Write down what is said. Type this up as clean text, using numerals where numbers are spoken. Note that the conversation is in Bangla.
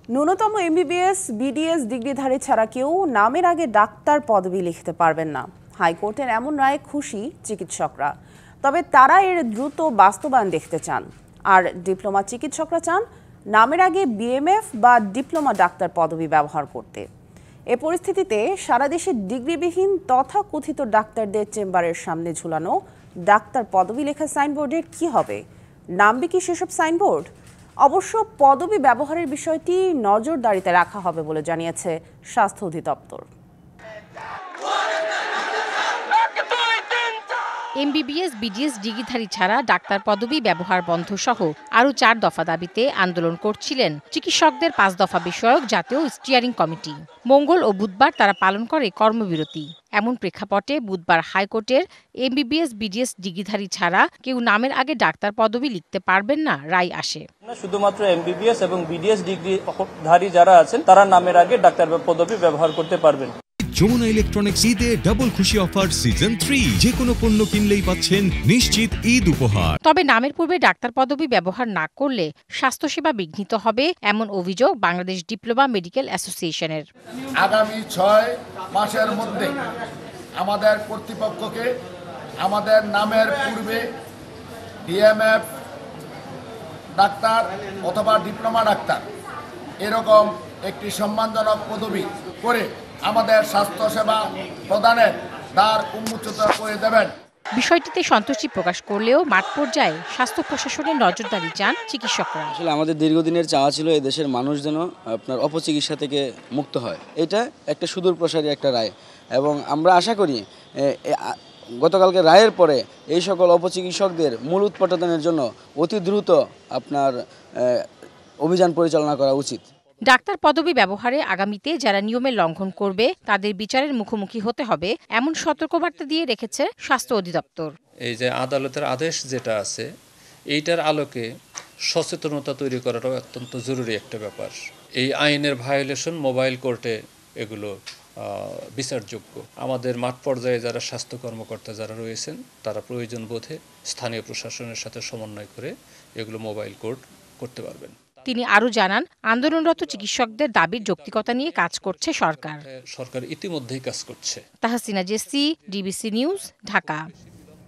ন্যূনতম এমবিবিএস বিডিএস ডিগ্রিধারী ছাড়া কেউ নামের আগে ডাক্তার পদবি লিখতে পারবেন না। হাইকোর্টের এমন রায়ে খুশি চিকিৎসকরা, তবে তারা এর দ্রুত বাস্তবায়ন দেখতে চান। আর ডিপ্লোমা চিকিৎসকরা চান নামের আগে বিএমএফ বা ডিপ্লোমা ডাক্তার পদবি ব্যবহার করতে। এ পরিস্থিতিতে সারা দেশে ডিগ্রিবিহীন তথাকথিত ডাক্তারদের চেম্বারের সামনে ঝুলানো ডাক্তার পদবি লেখা সাইনবোর্ডের কি হবে? নামবে কি সেসব সাইনবোর্ড? অবশ্য পদবি ব্যবহারের বিষয়টি নজরদারিতে রাখা হবে বলে জানিয়েছে স্বাস্থ্য অধিদপ্তর। এমবিবিএস বিডিএস ডিগ্রিধারী ছাড়া ডাক্তার পদবি ব্যবহার বন্ধ সহ আরও 4 দফা দাবিতে আন্দোলন করছিলেন চিকিৎসকদের 5 দফা বিষয়ক জাতীয় স্টিয়ারিং কমিটি। মঙ্গল ও বুধবার তারা পালন করে কর্মবিরতি। এমন প্রেক্ষাপটে বুধবার হাইকোর্টের এমবিবিএস বিডিএস ডিগ্রিধারী ছাড়া কেউ নামের আগে ডাক্তার পদবি লিখতে পারবেন না রায় আসে। শুধুমাত্র এমবিবিএস এবং বিডিএস ডিগ্রিধারী যারা আছেন তারা নামের আগে ডাক্তার পদবি ব্যবহার করতে পারবেন। যমুনা ইলেকট্রনিক্স ঈদে ডাবল খুশি অফার সিজন 3, যে কোনো পণ্য কিনলেই পাচ্ছেন নিশ্চিত ঈদ উপহার। তবে নামের পূর্বে ডাক্তার পদবি ব্যবহার না করলে স্বাস্থ্যসেবা বিঘ্নিত হবে, এমন অভিযোগ বাংলাদেশ ডিপ্লোমা মেডিকেল অ্যাসোসিয়েশনের। আগামী 6 মাসের মধ্যে আমাদের কর্তৃপক্ষকে আমাদের নামের পূর্বে ডিএমএফ ডাক্তার অথবা ডিপ্লোমা ডাক্তার এরকম একটি সম্মানজনক পদবি করে আমাদের স্বাস্থ্যসেবা প্রদানের দ্বার উন্মোচিত করে দেবেন। বিষয়টিতে সন্তুষ্টি প্রকাশ করলেও মাঠ পর্যায়ে স্বাস্থ্য প্রশাসনের নজরদারি চান চিকিৎসকরা। আসলে আমাদের দীর্ঘদিনের চাওয়া ছিল এই দেশের মানুষ যেন আপনার অপচিকিৎসা থেকে মুক্ত হয়। এটা একটা সুদূর প্রসারী একটা রায় এবং আমরা আশা করি গতকালকে রায়ের পরে এই সকল অপচিকিৎসকদের মূল উৎপাদনের জন্য অতি দ্রুত আপনার অভিযান পরিচালনা করা উচিত। ডাক্তার পদবি ব্যবহারে আগামীতে যারা নিয়মের লঙ্ঘন করবে তাদের বিচারের মুখোমুখি হতে হবে, এমন সতর্কবার্তা দিয়ে রেখেছে স্বাস্থ্য অধিদপ্তর। এই যে আদালতের আদেশ যেটা আছে, এইটার আলোকে সচেতনতা তৈরি করাটাও অত্যন্ত জরুরি একটা ব্যাপার। এই আইনের ভায়োলেশন মোবাইল কোর্টে এগুলো বিচারযোগ্য। আমাদের মাঠ পর্যায়ে যারা স্বাস্থ্য কর্মকর্তা যারা রয়েছেন তারা প্রয়োজন বোধে স্থানীয় প্রশাসনের সাথে সমন্বয় করে এগুলো মোবাইল কোর্ট করতে পারবেন। তিনি আরও জানান, আন্দোলনরত চিকিৎসকদের দাবির যৌক্তিকতা নিয়ে কাজ করছে সরকার। সরকার ইতিমধ্যেই কাজ করছে। Tahsina Jessy, DBC news, Dhaka.